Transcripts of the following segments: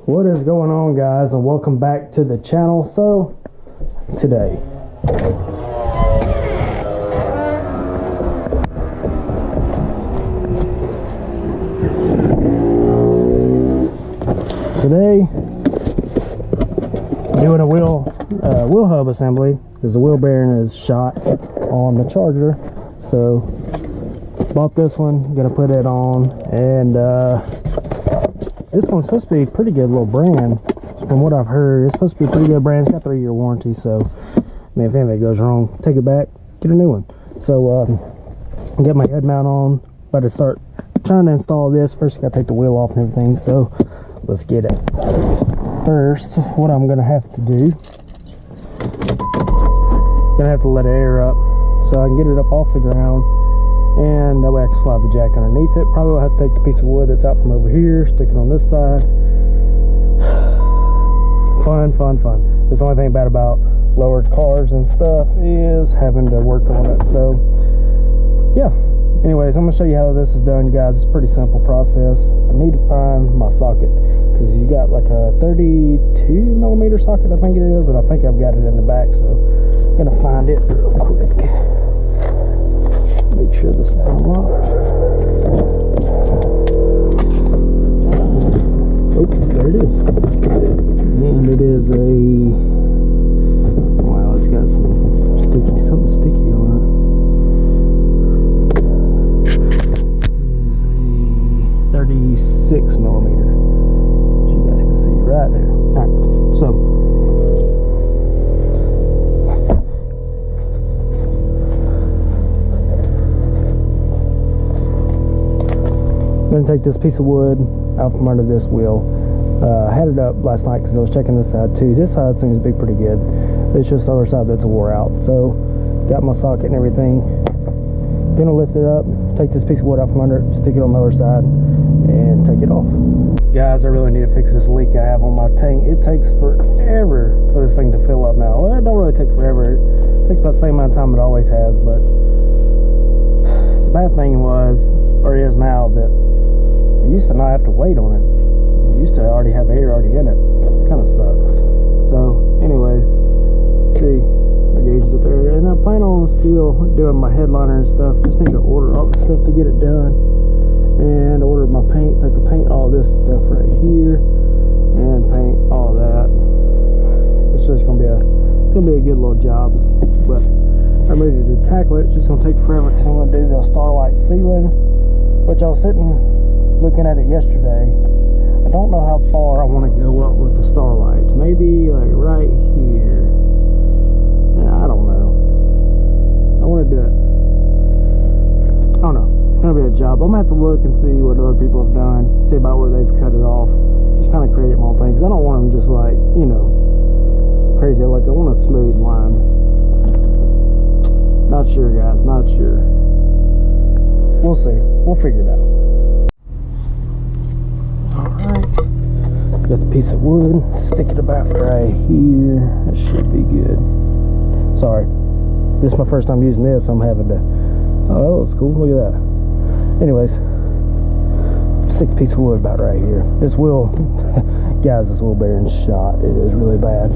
What is going on, guys, and welcome back to the channel. So today doing a wheel hub assembly because the wheel bearing is shot on the Charger. So bought this one, gonna put it on, and this one's supposed to be a pretty good little brand. From what I've heard, it's supposed to be a pretty good brand. It's got a 3-year warranty, so I mean, if anything goes wrong, take it back, get a new one. So get my head mount on, about to start trying to install this. First I gotta take the wheel off and everything, so let's get it. First, what I'm gonna have to do, gonna have to let it air up so I can get it up off the ground, and that way I can slide the jack underneath it. Probably will have to take the piece of wood that's out from over here, stick it on this side. Fun. That's the only thing bad about lowered cars and stuff is having to work on it. So yeah, anyways, I'm gonna show you how this is done, guys. It's a pretty simple process. I need to find my socket because you got like a 32mm socket, I think it is, and I think I've got it in the back, so I'm gonna find it real quick. Make sure this is unlocked. Oh, there it is. And it is a, wow, it's got something sticky on it. It is a 36mm. As you guys can see right there. Alright, so I'm going to take this piece of wood out from under this wheel. I had it up last night because I was checking this side too. This side seems to be pretty good. It's just the other side that's wore out. So got my socket and everything. Gonna lift it up, take this piece of wood out from under it, stick it on the other side, and take it off. Guys, I really need to fix this leak I have on my tank. It takes forever for this thing to fill up now. Well, it don't really take forever. It takes about the same amount of time it always has, but the bad thing was, or is now, that I used to not have to wait on it. I used to already have air already in it. Kind of sucks. So anyways, see, my gauge is up there, and I plan on still doing my headliner and stuff. Just need to order all the stuff to get it done, and order my paint. So I can paint all this stuff right here and paint all that. It's just gonna be a good little job, but I'm ready to tackle it. It's just gonna take forever because I'm gonna do the starlight ceiling, which I was sitting looking at it yesterday. I don't know how far I want to go up with the starlights. Maybe like right here. Yeah, I don't know. I want to do it. I don't know. It's going to be a job. I'm going to have to look and see what other people have done. See about where they've cut it off. Just kind of create my own thing. Because I don't want them just like, you know, crazy. Like, I want a smooth line. Not sure, guys. Not sure. We'll see. We'll figure it out. Alright, got the piece of wood, stick it about right here. That should be good. Sorry, this is my first time using this. I'm having to, oh, it's cool, look at that. Anyways, stick the piece of wood about right here. This wheel, guys, this wheel bearing's shot. It is really bad.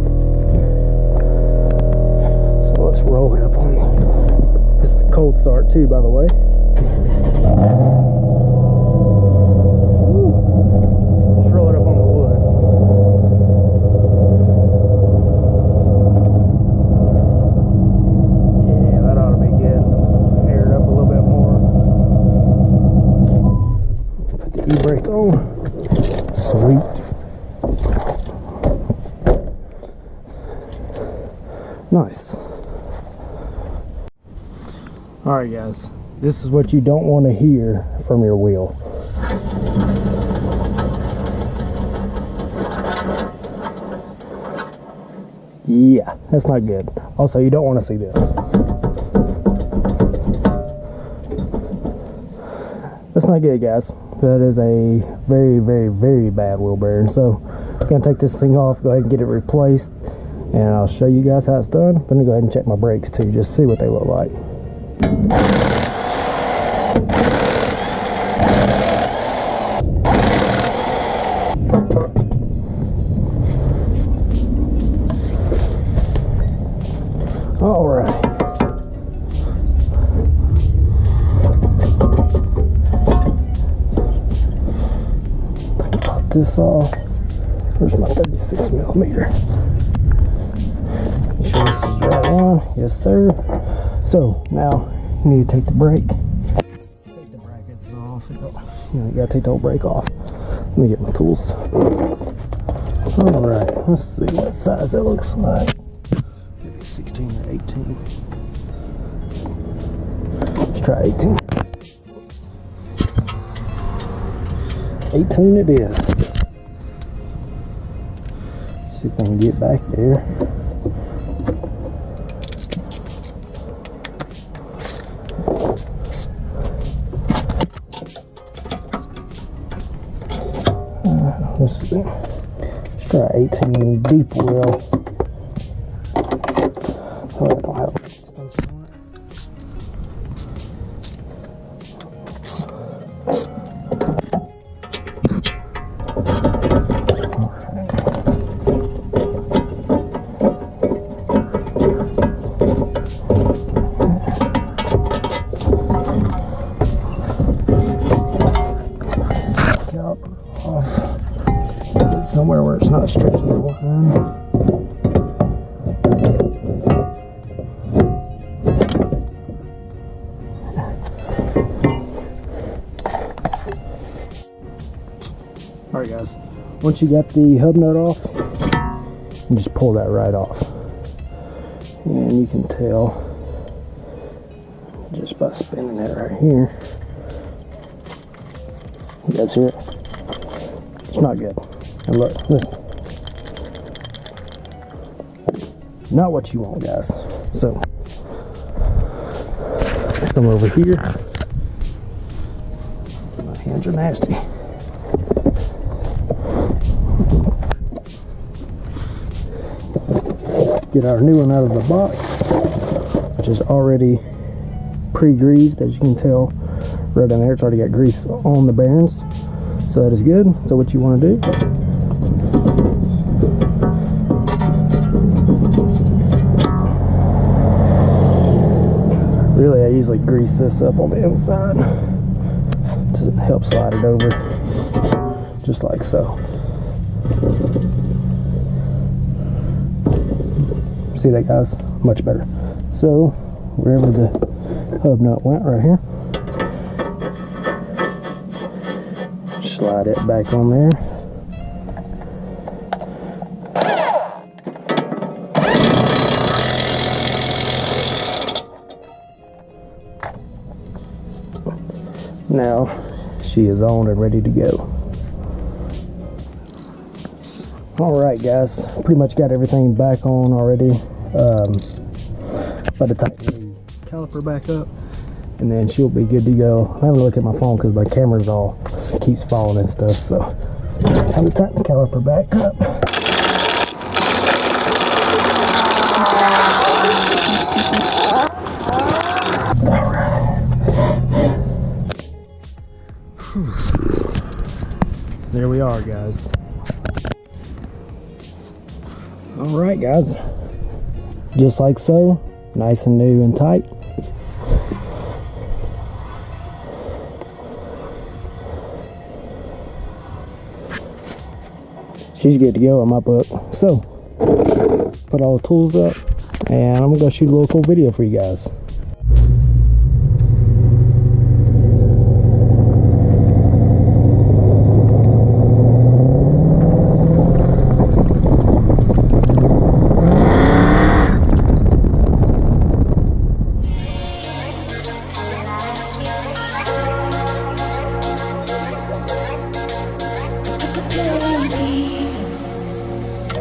So let's roll it up on there. This is a cold start too, by the way. Brake on. Sweet. Nice. Alright, guys, this is what you don't want to hear from your wheel. Yeah, that's not good. Also, you don't want to see this. That's not good, guys. That is a very bad wheel bearing. So I'm gonna take this thing off, go ahead and get it replaced, and I'll show you guys how it's done. I'm gonna go ahead and check my brakes too, just see what they look like. this off. Where's my 36 millimeter? Make sure this is the right one. Yes, sir. So now you need to take the brake. Take the brackets off. You gotta take the whole brake off. Let me get my tools. Alright, let's see what size it looks like. Maybe 16 or 18. Let's try 18. 18 it is. See if I can get back there. Let's see. Let's try 18 deep wheel. Oh, I don't have an extension on it. Somewhere where it's not stretching the line. Alright guys, once you got the hub nut off, you just pull that right off. And you can tell just by spinning that right here. You guys hear it? It's not good. And look, listen. Not what you want, guys. So, let's come over here. My hands are nasty. Get our new one out of the box, which is already pre-greased. As you can tell, right down there, it's already got grease on the bearings. So that is good. So what you want to do, really, I usually grease this up on the inside to help slide it over, just like so. See that, guys? Much better. So, wherever the hub nut went, right here, slide it back on there. Now she is on and ready to go. Alright guys, pretty much got everything back on already. By the time the caliper back up, and then she'll be good to go. I'm having to look at my phone because my camera's all keeps falling and stuff, so time to tighten the caliper back up. There we are, guys. Alright guys, just like so, nice and new and tight. She's good to go in my book. So, put all the tools up, and I'm gonna go shoot a little cool video for you guys.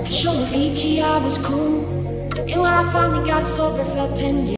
Show Avicii I was cool, and when I finally got sober, felt 10 years.